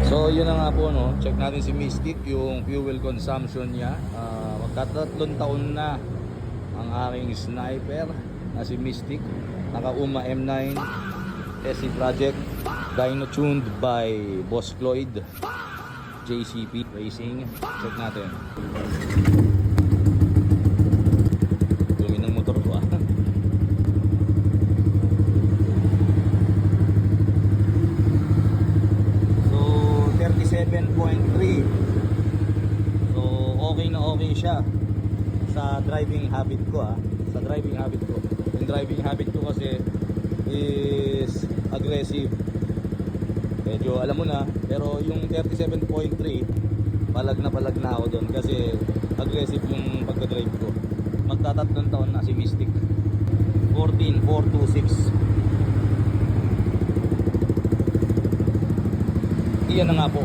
So yun na nga po, no? Check natin si Mystic, yung fuel consumption niya. Magkatatlong taon na ang aking sniper na si Mystic. Naka-UMA M9 SC Project, dyno tuned by Boss Cloyd JCP Racing. Check natin. Lumi ng motor ko ah. So 37.3. So okay na okay siya sa driving habit ko ah. Sa driving habit ko. Yung driving habit ko kasi is aggressive. Medyo alam mo na, pero yung 37.3 palag na ako doon kasi aggressive yung pagka-drive ko. Magtatatlong taon na si Mystic. 14,426. Iyan na nga po.